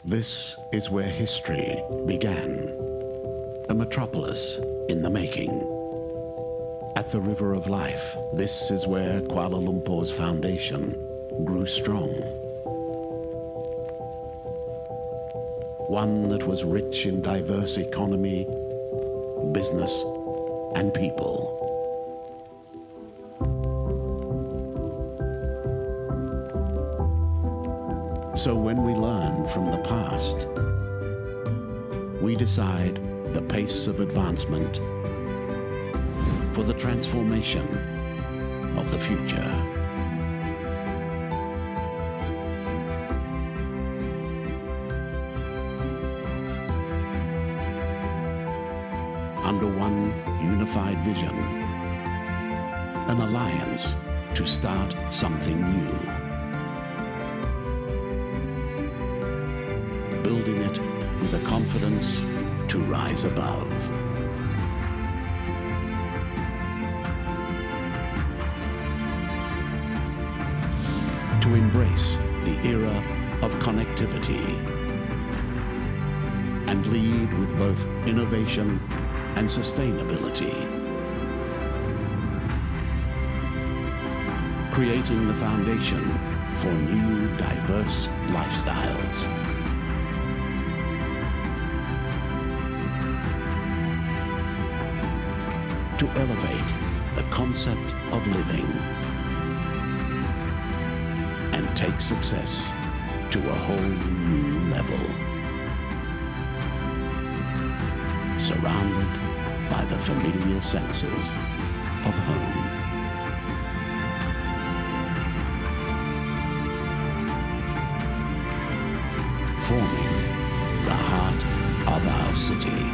This is where history began. A metropolis in the making. At the River of Life, this is where Kuala Lumpur's foundation grew strong. One that was rich in diverse economy, business, and people. So when we learn from the past, we decide the pace of advancement for the transformation of the future. Under one unified vision, an alliance to start something new. Building it with a confidence to rise above. To embrace the era of connectivity and lead with both innovation and sustainability. Creating the foundation for new, diverse lifestyles. To elevate the concept of living and take success to a whole new level. Surrounded by the familiar senses of home. Forming the heart of our city.